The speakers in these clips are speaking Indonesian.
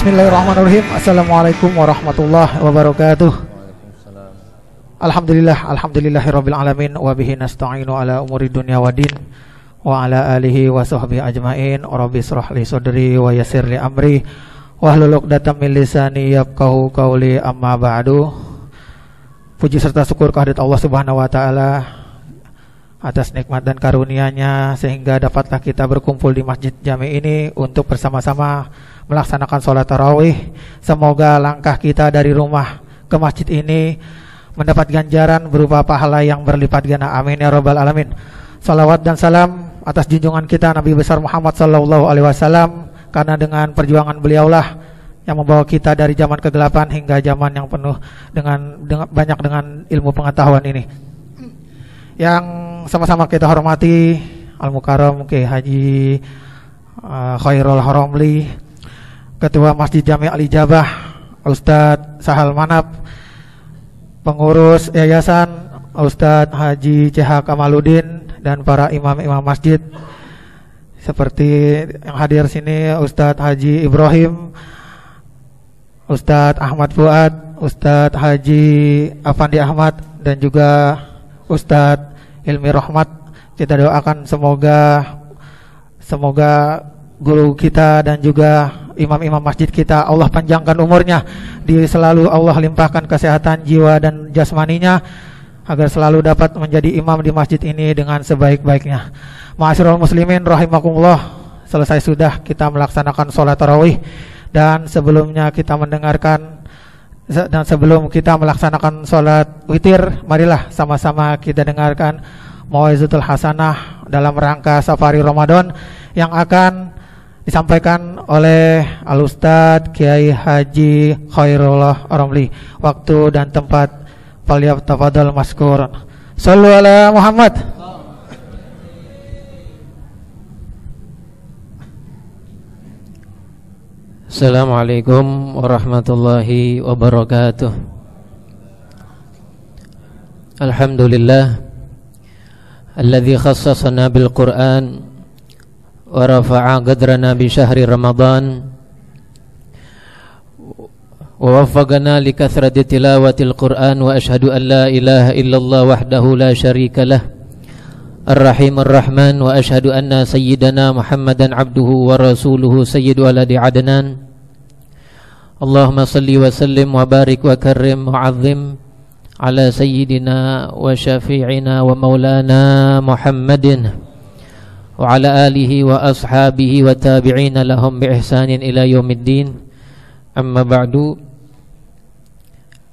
Bismillahirrahmanirrahim. Assalamualaikum warahmatullahi wabarakatuh. Alhamdulillahirabbil alamin wa bihi nasta'inu ala umuri dunya waddin wa ala alihi wa sahbihi ajmain. Rabbi shrah li sadri wa yassir li amri wahlul 'uqdatam min lisani yafqahu qawli, amma ba'du. Puji serta syukur kehadirat Allah Subhanahu wa taala atas nikmat dan karunia-Nya sehingga dapatlah kita berkumpul di Masjid Jami ini untuk bersama-sama melaksanakan sholat tarawih. Semoga langkah kita dari rumah ke masjid ini mendapat ganjaran berupa pahala yang berlipat ganda. Amin ya rabbal alamin. Salawat dan salam atas junjungan kita Nabi besar Muhammad sallallahu alaihi wasallam, karena dengan perjuangan beliaulah yang membawa kita dari zaman kegelapan hingga zaman yang penuh dengan banyak dengan ilmu pengetahuan ini. Yang sama-sama kita hormati Al-Mukarram Kiai Haji Khairul Haramli, Ketua Masjid Jami Al-Ijabah Ustadz Sahal Manap, pengurus yayasan Ustadz Haji CH Kamaluddin, dan para imam-imam masjid seperti yang hadir sini Ustadz Haji Ibrahim, Ustadz Ahmad Fuad, Ustadz Haji Afandi Ahmad, dan juga Ustadz Ilmi Rahmat. Kita doakan semoga guru kita dan juga imam-imam masjid kita Allah panjangkan umurnya, selalu Allah limpahkan kesehatan jiwa dan jasmaninya agar selalu dapat menjadi imam di masjid ini dengan sebaik-baiknya. Ma'asyiral muslimin rahimakumullah, selesai sudah kita melaksanakan sholat tarawih, dan sebelum kita melaksanakan sholat witir, marilah sama-sama kita dengarkan mau'izatul hasanah dalam rangka safari Ramadan yang akan disampaikan oleh Al-Ustadz Kiai Haji Khairul Haramli. Waktu dan tempat falyatafadhal mashkur. Shallu ala Muhammad. Assalamualaikum warahmatullahi wabarakatuh. Alhamdulillah alladzi khassasana bil Qur'an wa rafa'a qadrana bi syahri Ramadan wa waffaqana li kathrati tilawatil Qur'an, wa ashhadu an la ilaha illallah wahdahu la syarika lah Ar-Rahim Ar-Rahman, wa ashhadu anna sayyidana Muhammadan abduhu wa rasuluhu sayyidu waladi Adnan. Allahumma salli wa sallim wa barik wa karrim wa azim ala sayyidina wa syafi'ina wa maulana Muhammadin wa ala alihi wa ashabihi wa tabi'ina lahum bi ihsanin ila yaumiddin. Amma ba'du.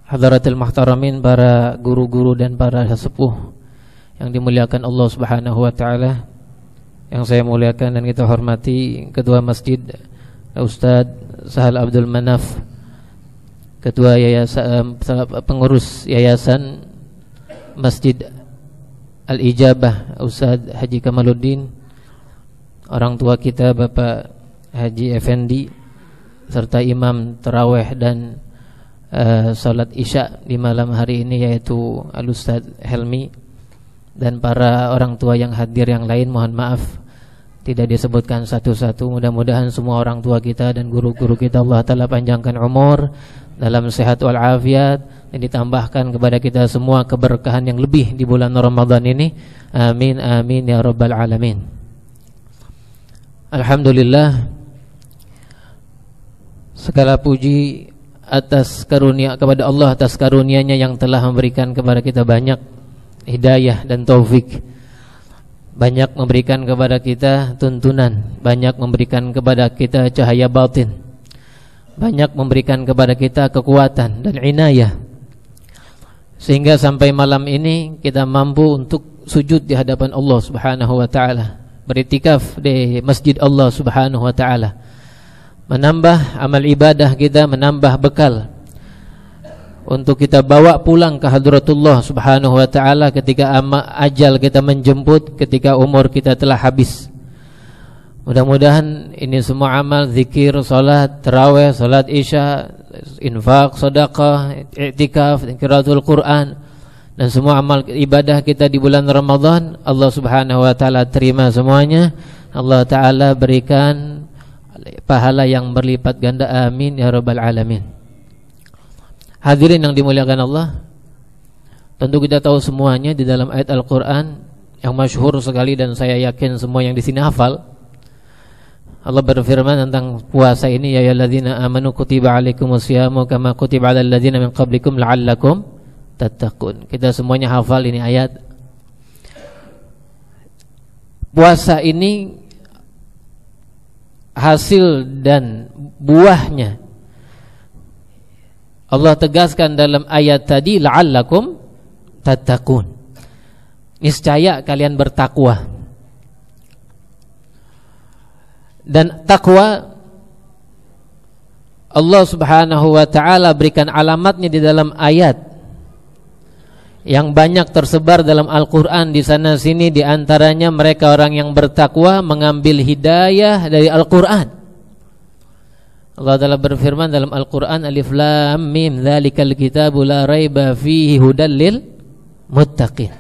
Hadaratul muhtaramin, para guru-guru dan para sesepuh yang dimuliakan Allah Subhanahu wa taala, yang saya muliakan dan kita hormati Ketua Masjid Ustadz Sahal Abdul Manaf, Ketua Yayasan Pengurus Yayasan Masjid Al-Ijabah Ustadz Haji Kamaluddin, orang tua kita Bapak Haji Effendi, serta imam tarawih dan salat isya di malam hari ini yaitu Al-Ustadz Helmi, dan para orang tua yang hadir yang lain. Mohon maaf tidak disebutkan satu-satu. Mudah-mudahan semua orang tua kita dan guru-guru kita Allah Ta'ala panjangkan umur dalam sehat walafiat, dan ditambahkan kepada kita semua keberkahan yang lebih di bulan Ramadan ini. Amin amin ya rabbal alamin. Alhamdulillah, segala puji atas karunia kepada Allah, atas karunia-Nya yang telah memberikan kepada kita banyak hidayah dan taufik, banyak memberikan kepada kita tuntunan, banyak memberikan kepada kita cahaya batin, banyak memberikan kepada kita kekuatan dan inayah, sehingga sampai malam ini kita mampu untuk sujud di hadapan Allah Subhanahu wa taala, beriktikaf di masjid Allah Subhanahu wa taala, menambah amal ibadah kita, menambah bekal untuk kita bawa pulang ke hadratullah Subhanahu wa ta'ala ketika ajal kita menjemput, ketika umur kita telah habis. Mudah-mudahan ini semua amal, zikir, salat, tarawih, salat isya, infak, sedekah, i'tikaf, qiraatul Quran, dan semua amal ibadah kita di bulan Ramadan Allah Subhanahu wa ta'ala terima semuanya. Allah Ta'ala berikan pahala yang berlipat ganda. Amin ya rabbal alamin. Hadirin yang dimuliakan Allah, tentu kita tahu semuanya di dalam ayat Al-Quran yang masyhur sekali dan saya yakin semua yang di sini hafal. Allah berfirman tentang puasa ini, ya ayyuhalladzina amanu kutiba alaikumusyamu kama kutiba alal ladzina min qablikum la'allakum tattaqun. Kita semuanya hafal ini ayat. Puasa ini hasil dan buahnya Allah tegaskan dalam ayat tadi, la'allakum tattaqun. Niscaya kalian bertakwa. Dan takwa Allah Subhanahu wa taala berikan alamatnya di dalam ayat yang banyak tersebar dalam Al-Qur'an di sana sini. Di antaranya mereka orang yang bertakwa mengambil hidayah dari Al-Qur'an. Allah Ta'ala berfirman dalam Al-Qur'an, Alif Lam Mim dzalikal kitabu la raiba fihi hudal lil muttaqin.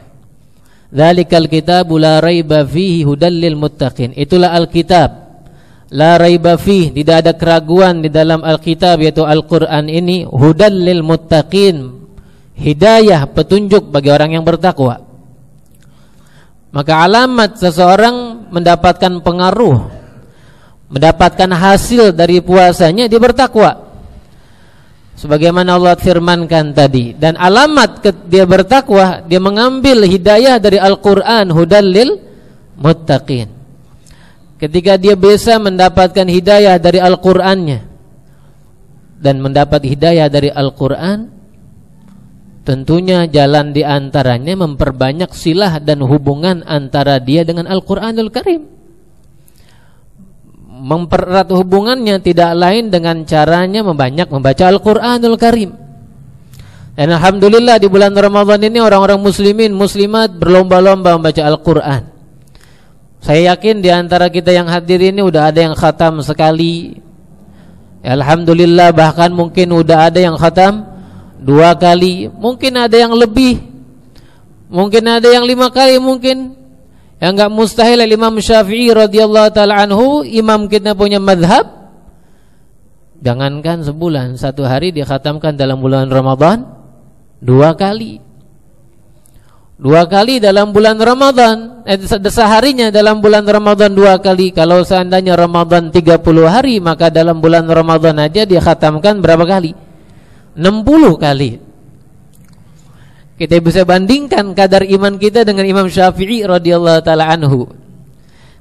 Dzalikal kitabu la raiba fihi hudal lil muttaqin. Itulah Alkitab, la raiba fih, tidak ada keraguan di dalam Alkitab yaitu Al-Qur'an ini, hudal lil muttaqin, hidayah, petunjuk bagi orang yang bertakwa. Maka alamat seseorang mendapatkan pengaruh, mendapatkan hasil dari puasanya, dia bertakwa. Sebagaimana Allah firmankan tadi, dan alamat dia bertakwa, dia mengambil hidayah dari Al-Qur'an, hudal lil muttaqin. Ketika dia bisa mendapatkan hidayah dari Al-Qur'annya dan mendapat hidayah dari Al-Qur'an, tentunya jalan di antaranya memperbanyak silah dan hubungan antara dia dengan Al-Qur'anul Karim. Mempererat hubungannya tidak lain dengan caranya membanyak membaca Al-Qur'anul Karim. Dan alhamdulillah di bulan Ramadan ini orang-orang muslimin muslimat berlomba-lomba membaca Al-Qur'an. Saya yakin di antara kita yang hadir ini udah ada yang khatam sekali. Alhamdulillah, bahkan mungkin udah ada yang khatam 2 kali, mungkin ada yang lebih, mungkin ada yang 5 kali, mungkin yang enggak mustahil. Imam Syafi'i radhiyallahu taala anhu, imam kita punya madhab, jangankan sebulan, 1 hari dia khatamkan dalam bulan Ramadan 2 kali. 2 kali dalam bulan Ramadan, seharinya dalam bulan Ramadan 2 kali. Kalau seandainya Ramadan 30 hari, maka dalam bulan Ramadan aja dia khatamkan berapa kali? 60 kali. Kita bisa bandingkan kadar iman kita dengan Imam Syafi'i radhiyallahu taala anhu.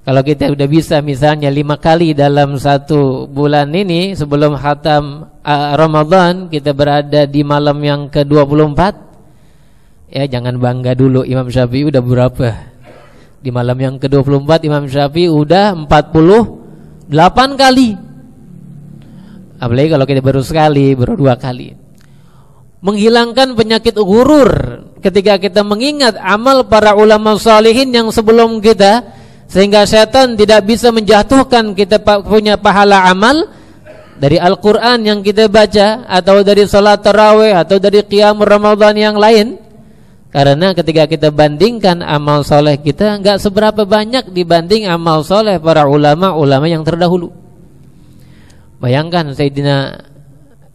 Kalau kita udah bisa misalnya 5 kali dalam 1 bulan ini, sebelum khatam Ramadan kita berada di malam yang ke-24, ya jangan bangga dulu. Imam Syafi'i udah berapa? Di malam yang ke-24 Imam Syafi'i udah 48 kali. Apalagi kalau kita baru sekali, baru 2 kali. Menghilangkan penyakit ghurur ketika kita mengingat amal para ulama salihin yang sebelum kita, sehingga setan tidak bisa menjatuhkan kita punya pahala amal dari Al-Qur'an yang kita baca, atau dari salat tarawih, atau dari qiyam Ramadan yang lain. Karena ketika kita bandingkan amal soleh kita enggak seberapa banyak dibanding amal soleh para ulama-ulama yang terdahulu. Bayangkan Sayyidina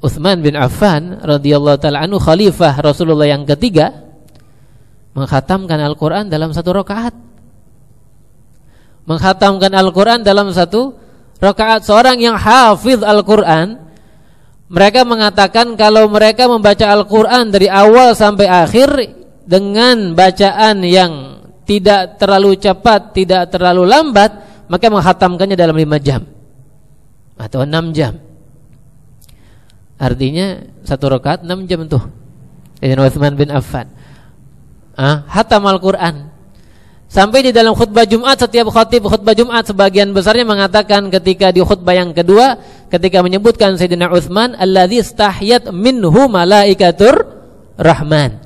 Utsman bin Affan radhiyallahu taala anhu, khalifah Rasulullah yang ketiga, mengkhatamkan Al-Qur'an dalam 1 rakaat. Mengkhatamkan Al-Qur'an dalam 1 rakaat. Seorang yang hafiz Al-Qur'an, mereka mengatakan kalau mereka membaca Al-Qur'an dari awal sampai akhir dengan bacaan yang tidak terlalu cepat, tidak terlalu lambat, maka menghatamkannya dalam 5 jam atau 6 jam. Artinya 1 rakaat 6 jam tuh. Sayyidina Utsman bin Affan hatam Al-Qur'an. Sampai di dalam khutbah Jumat, setiap khatib khutbah Jumat sebagian besarnya mengatakan ketika di khutbah yang kedua, ketika menyebutkan Sayyidina Utsman, alladzi istahyat minhu malaikatur rahman,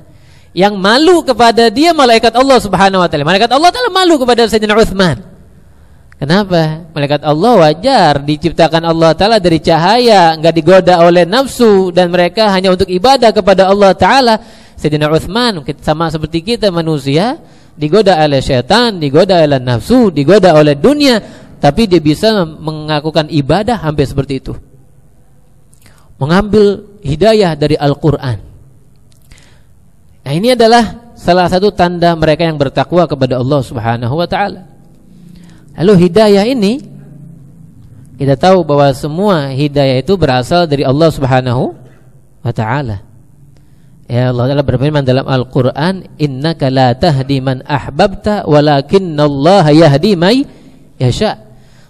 yang malu kepada dia malaikat Allah Subhanahu wa taala. Malaikat Allah Taala malu kepada Sayyidina Utsman. Kenapa? Malaikat Allah wajar, diciptakan Allah Taala dari cahaya, enggak digoda oleh nafsu, dan mereka hanya untuk ibadah kepada Allah Taala. Sayyidina Utsman sama seperti kita manusia, digoda oleh syaitan, digoda oleh nafsu, digoda oleh dunia, tapi dia bisa melakukan ibadah sampai seperti itu. Mengambil hidayah dari Al-Quran. Nah, ini adalah salah satu tanda mereka yang bertakwa kepada Allah Subhanahu wa ta'ala. Lalu hidayah ini, kita tahu bahwa semua hidayah itu berasal dari Allah Subhanahu wa ta'ala. Ya, Allah Ta'ala berfirman dalam Al-Quran, innaka la tahdi man ahbabta walakinnallaha yahdi may yasha.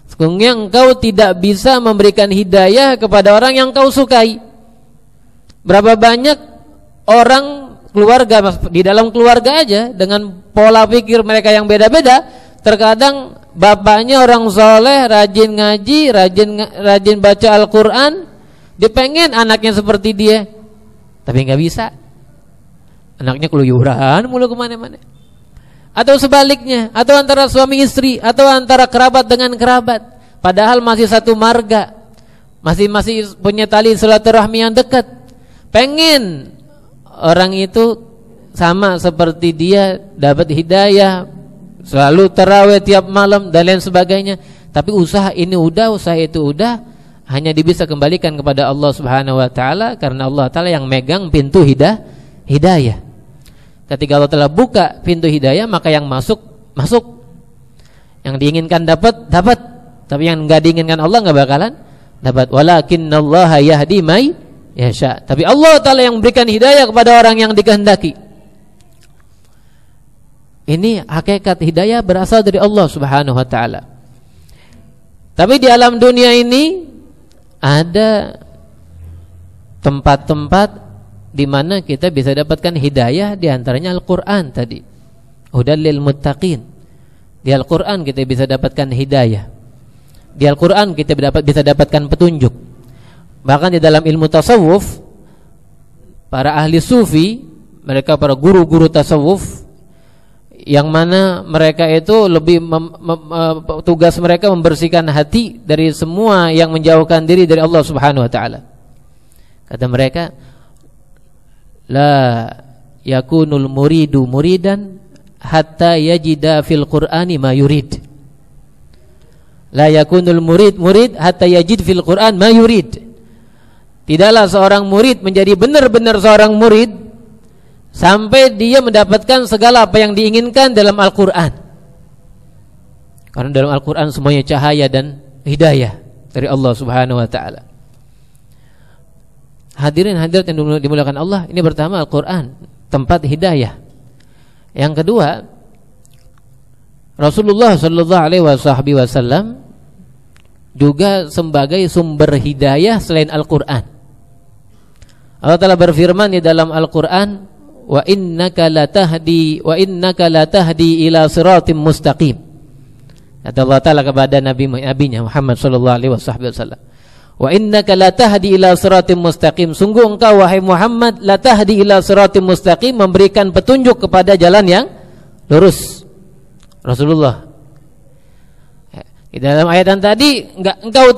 Sesungguhnya engkau tidak bisa memberikan hidayah kepada orang yang kau sukai. Berapa banyak orang keluarga, di dalam keluarga aja, dengan pola pikir mereka yang beda-beda, terkadang bapaknya orang soleh, rajin ngaji, rajin baca Al-Quran, dia pengen anaknya seperti dia, tapi nggak bisa. Anaknya keluyuran mulu kemana-mana. Atau sebaliknya, atau antara suami istri, atau antara kerabat dengan kerabat, padahal masih satu marga, masih punya tali silaturahmi yang dekat. Pengen orang itu sama seperti dia, dapat hidayah, selalu tarawih tiap malam dan lain sebagainya. Tapi usaha ini udah, usaha itu udah, hanya bisa kembalikan kepada Allah Subhanahu wa ta'ala, karena Allah Ta'ala yang megang pintu hidayah. Ketika Allah telah buka pintu hidayah, maka yang masuk. Yang diinginkan dapat. Tapi yang enggak diinginkan Allah enggak bakalan dapat. Walakinnallaha yahdi may yasha. Tapi Allah Ta'ala yang memberikan hidayah kepada orang yang dikehendaki. Ini hakikat hidayah berasal dari Allah Subhanahu wa ta'ala. Tapi di alam dunia ini ada tempat-tempat di mana kita bisa dapatkan hidayah, di antaranya Al-Quran tadi. Hudal lil muttaqin. Di Al-Quran kita bisa dapatkan hidayah. Di Al-Quran kita bisa dapatkan petunjuk. Bahkan di dalam ilmu tasawuf, para ahli sufi, mereka para guru-guru tasawuf, yang mana mereka itu lebih tugas mereka membersihkan hati dari semua yang menjauhkan diri dari Allah Subhanahu wa ta'ala. Kata mereka, la yakunul muridu muridan hatta yajida fil Qur'ani ma yurid. La yakunul murid hatta yajid fil Qur'an ma yurid. Tidaklah seorang murid menjadi benar-benar seorang murid sampai dia mendapatkan segala apa yang diinginkan dalam Al-Quran. Karena dalam Al-Quran semuanya cahaya dan hidayah dari Allah Subhanahu wa ta'ala. Hadirin hadirat yang dimuliakan Allah, ini pertama Al-Quran, tempat hidayah. Yang kedua, Rasulullah sallallahu alaihi wasallam juga sebagai sumber hidayah selain Al-Quran. Allah Ta'ala berfirman di dalam Al-Quran, wa innaka latahdi ila siratim mustaqim. Kata Allah Ta'ala kepada nabinya Muhammad sallallahu alaihi wasallam, wa innaka latahdi ila siratim mustaqim. Sungguh engkau wahai Muhammad latahdi ila siratim mustaqim, memberikan petunjuk kepada jalan yang lurus. Rasulullah. Di dalam ayat yang tadi, engkau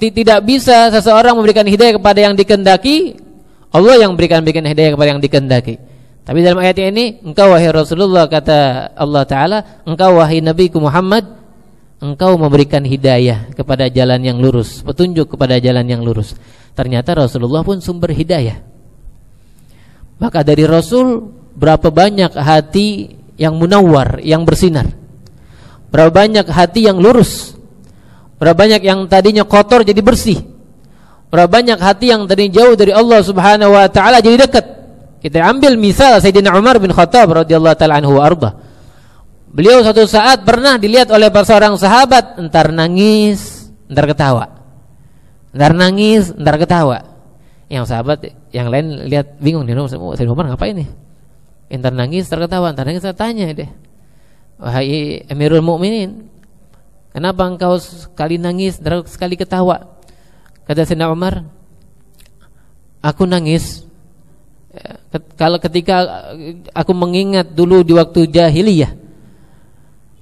tidak bisa seseorang memberikan hidayah kepada yang dikehendaki, Allah yang memberikan hidayah kepada yang dikehendaki. Tapi dalam ayat ini, engkau wahai Rasulullah, kata Allah Ta'ala, engkau wahai Nabiku Muhammad, engkau memberikan hidayah kepada jalan yang lurus, petunjuk kepada jalan yang lurus. Ternyata Rasulullah pun sumber hidayah. Maka dari Rasul, berapa banyak hati yang munawwar, yang bersinar. Berapa banyak hati yang lurus. Berapa banyak yang tadinya kotor jadi bersih. Berapa banyak hati yang tadinya jauh dari Allah Subhanahu wa ta'ala jadi dekat. Kita ambil misal Sayyidina Umar bin Khattab radhiyallahu ta'ala anhu wa arda. Beliau suatu saat pernah dilihat oleh seorang sahabat, entar nangis, entar ketawa. Entar nangis, entar ketawa. Yang sahabat yang lain lihat bingung, nih Sayyidina Umar ngapain nih? Entar nangis, entar ketawa, entar nangis, tanya deh. Wahai Amirul Mukminin, kenapa engkau sekali nangis, entar sekali ketawa? Kata Sayyidina Umar, aku nangis kalau ketika aku mengingat dulu di waktu jahiliyah,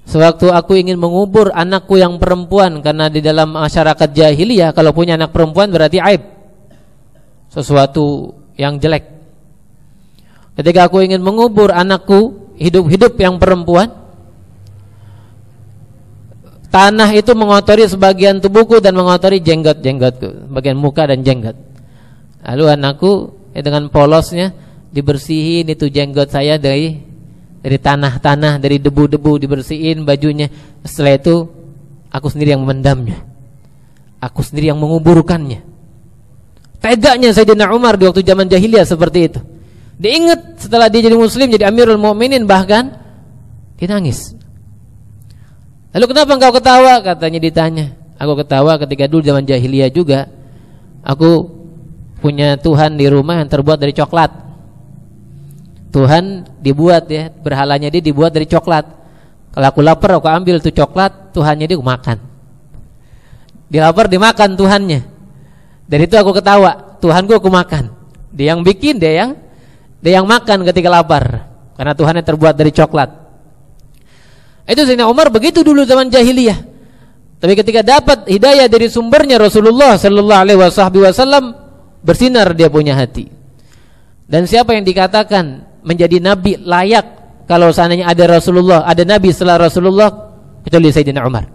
sewaktu aku ingin mengubur anakku yang perempuan, karena di dalam masyarakat jahiliyah kalau punya anak perempuan berarti aib, sesuatu yang jelek. Ketika aku ingin mengubur anakku hidup-hidup yang perempuan, tanah itu mengotori sebagian tubuhku dan mengotori jenggot-jenggotku, bagian muka dan jenggot. Lalu anakku dengan polosnya dibersihin itu jenggot saya dari tanah-tanah, dari debu-debu, dibersihin bajunya. Setelah itu aku sendiri yang memendamnya, aku sendiri yang menguburkannya. Tegaknya Sayyidina Umar di waktu zaman jahiliyah seperti itu. Diingat setelah dia jadi muslim, jadi Amirul Mukminin, bahkan dia nangis. Lalu kenapa engkau ketawa? Katanya ditanya. Aku ketawa ketika dulu zaman jahiliyah juga aku punya Tuhan di rumah yang terbuat dari coklat. Tuhan dibuat ya, berhalanya dia dibuat dari coklat. Kalau aku lapar aku ambil tuh coklat, Tuhannya dia aku makan. Dia lapar dimakan Tuhannya. Dari itu aku ketawa, Tuhanku aku makan. Dia yang bikin, dia yang makan ketika lapar, karena Tuhannya terbuat dari coklat. Itu Sayyidina Umar begitu dulu zaman jahiliyah. Tapi ketika dapat hidayah dari sumbernya Rasulullah sallallahu alaihi wasallam, bersinar dia punya hati. Dan siapa yang dikatakan menjadi nabi layak kalau seandainya ada Rasulullah, ada nabi setelah Rasulullah, kecuali Sayyidina Umar.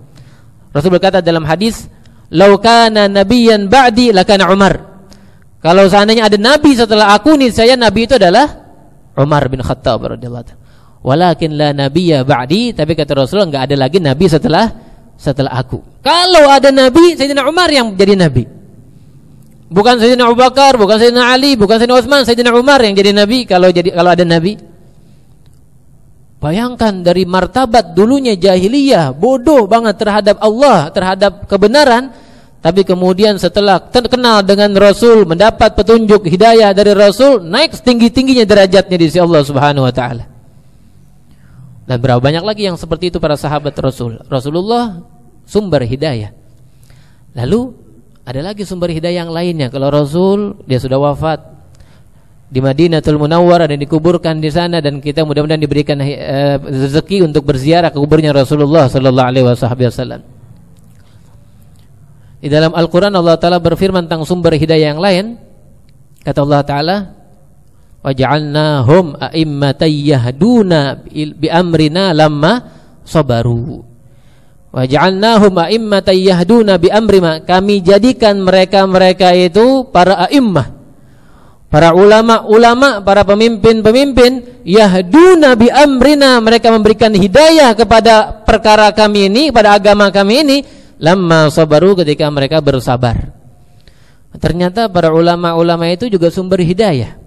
Rasul berkata dalam hadis, "Lau kana nabiyyan ba'di lakana Umar." Kalau seandainya ada nabi setelah aku nih, saya nabi itu adalah Umar bin Khattab radhiyallahu anhu. Walakin la nabiyya ba'di, tapi kata Rasulullah enggak ada lagi nabi setelah aku. Kalau ada nabi, Sayyidina Umar yang jadi nabi. Bukan Sayyidina Abu Bakar, bukan Sayyidina Ali, bukan Sayyidina Utsman, Sayyidina Umar yang jadi nabi kalau ada nabi. Bayangkan dari martabat dulunya jahiliyah, bodoh banget terhadap Allah, terhadap kebenaran, tapi kemudian setelah terkenal dengan Rasul, mendapat petunjuk hidayah dari Rasul, naik setinggi-tingginya derajatnya di sisi Allah Subhanahu wa taala. Dan berapa banyak lagi yang seperti itu para sahabat Rasul. Rasulullah sumber hidayah. Lalu ada lagi sumber hidayah yang lainnya. Kalau Rasul dia sudah wafat di Madinatul Munawwarah dan dikuburkan di sana, dan kita mudah-mudahan diberikan rezeki untuk berziarah ke kuburnya Rasulullah sallallahu alaihi wasallam. Di dalam Al-Quran Allah Ta'ala berfirman tentang sumber hidayah yang lain. Kata Allah Ta'ala, وَجَعَلْنَاهُمْ أَئِمَّةً يَهْدُونَ بِأَمْرِنَا لَمَّا صَبَرُوا. وَجَعَلْنَاهُمْ أَئِمَّةً يَهْدُونَ بِأَمْرِنَا. Kami jadikan mereka itu para a'immah, para ulama-ulama, para pemimpin-pemimpin, yahduna bi amrina, mereka memberikan hidayah kepada perkara kami ini, pada agama kami ini, lamma sabaru, ketika mereka bersabar. Ternyata para ulama-ulama itu juga sumber hidayah.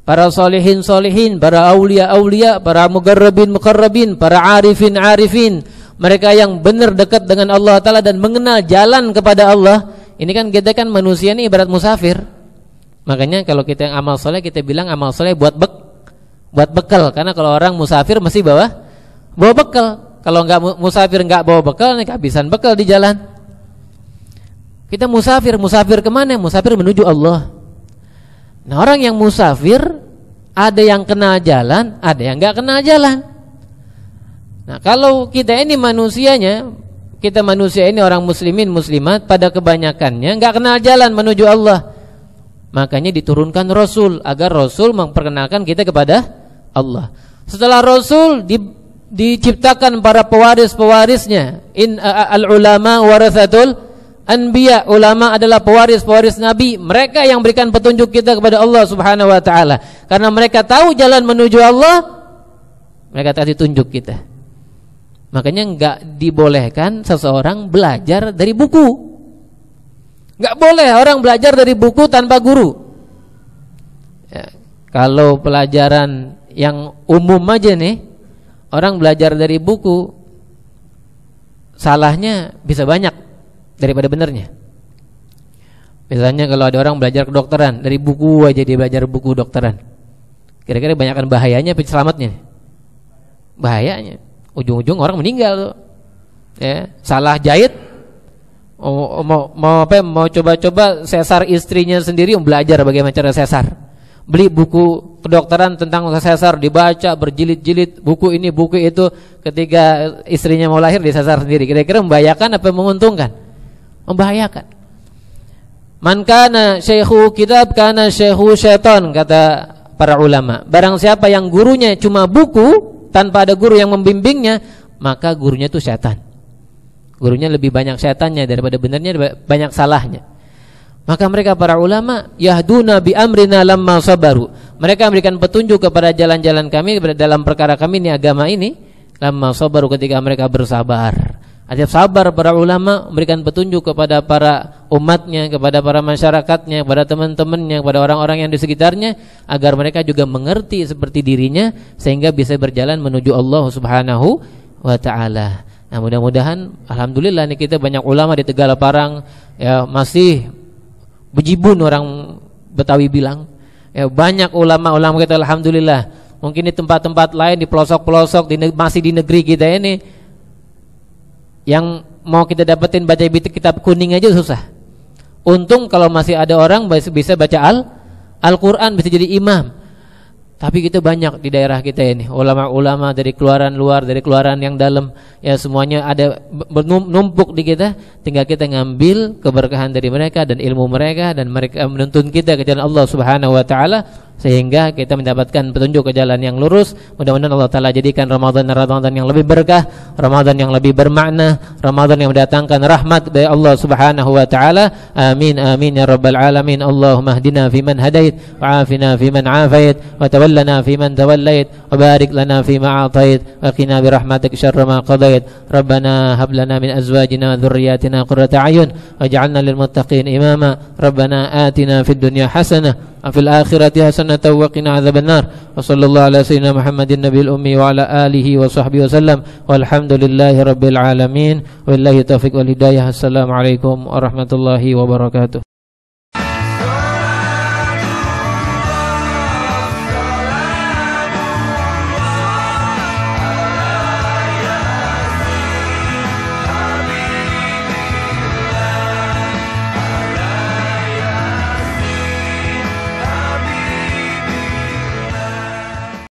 Para solihin-solihin, para aulia-aulia, para muqarrabin-muqarrabin, para arifin-arifin, mereka yang benar dekat dengan Allah Ta'ala dan mengenal jalan kepada Allah. Ini kan kita kan manusia ini ibarat musafir. Makanya kalau kita yang amal soleh, kita bilang amal soleh buat bekal. Karena kalau orang musafir mesti bawa bekal. Kalau musafir enggak bawa bekal, nih kehabisan bekal di jalan. Kita musafir kemana? Musafir menuju Allah. Nah, orang yang musafir ada yang kenal jalan, ada yang enggak kenal jalan. Nah, kalau kita ini manusianya, kita manusia ini orang muslimin muslimat pada kebanyakannya enggak kenal jalan menuju Allah. Makanya diturunkan Rasul agar Rasul memperkenalkan kita kepada Allah. Setelah Rasul diciptakan para pewaris-pewarisnya. Al-ulama warathatul anbiya. Ulama adalah pewaris-pewaris Nabi. Mereka yang berikan petunjuk kita kepada Allah Subhanahu wa taala. Karena mereka tahu jalan menuju Allah, mereka kasih tunjuk kita. Makanya enggak dibolehkan seseorang belajar dari buku. Enggak boleh orang belajar dari buku tanpa guru. Ya, kalau pelajaran yang umum aja nih, orang belajar dari buku, salahnya bisa banyak daripada benernya. Misalnya kalau ada orang belajar kedokteran, dari buku aja dia belajar buku dokteran, kira-kira banyakkan bahayanya apa selamatnya? Bahayanya, ujung-ujung orang meninggal tuh. Ya, salah jahit, mau coba-coba sesar istrinya sendiri, belajar bagaimana cara sesar. Beli buku kedokteran tentang sesar, dibaca berjilid-jilid, buku ini buku itu, ketika istrinya mau lahir disesar sendiri. Kira-kira membahayakan apa menguntungkan? Membahayakan. Man kana syekhu kitab kana syekhu syaitan, kata para ulama. Barang siapa yang gurunya cuma buku tanpa ada guru yang membimbingnya, maka gurunya itu setan. Gurunya lebih banyak setannya daripada benernya, banyak salahnya. Maka mereka para ulama yahduna bi amrina lamma sabaru. Mereka memberikan petunjuk kepada jalan-jalan kami dalam perkara kami ini, agama ini, lamma sabaru, ketika mereka bersabar. Ada sabar para ulama memberikan petunjuk kepada para umatnya, kepada para masyarakatnya, kepada teman-temannya, kepada orang-orang yang di sekitarnya, agar mereka juga mengerti seperti dirinya sehingga bisa berjalan menuju Allah Subhanahu wa taala. Nah, mudah-mudahan alhamdulillah nih kita banyak ulama di Tegal Parang ya, masih bejibun orang Betawi bilang. Ya, banyak ulama-ulama kita alhamdulillah. Mungkin di tempat-tempat lain di pelosok-pelosok masih di negeri kita ini yang mau kita dapetin baca kitab kuning aja susah. Untung kalau masih ada orang bisa baca Al-Qur'an, bisa jadi imam. Tapi kita banyak di daerah kita ini ulama-ulama dari keluaran luar, dari keluaran yang dalam, ya semuanya ada numpuk di kita. Tinggal kita ngambil keberkahan dari mereka dan ilmu mereka, dan mereka menuntun kita ke jalan Allah Subhanahu wa taala sehingga kita mendapatkan petunjuk ke jalan yang lurus. Mudah-mudahan Allah taala jadikan Ramadan yang lebih berkah, Ramadan yang lebih bermakna, Ramadan yang mendatangkan rahmat dari Allah Subhanahu wa taala. Amin amin ya rabbal alamin. Allahumma hdina fiman hadait wa afina fiman afait wa tawallana fiman tawallait wa barik lana fima atait wa qina bi rahmatik syarra ma qadait. Rabbana hab lana min azwajina wa dhurriyyatina qurrata a'yun waj'alna lil muttaqin imama. Rabbana atina fid dunya hasanah wa fil akhirati hasanatan wa qina adzabannar. Wa sallallahu ala sayyidina Muhammadin nabiyil ummi wa ala alihi wa sahbihi wasallam. Walhamdulillahi rabbil alamin. Wabillahi taufiq wal hidayah. Assalamualaikum warahmatullahi wabarakatuh.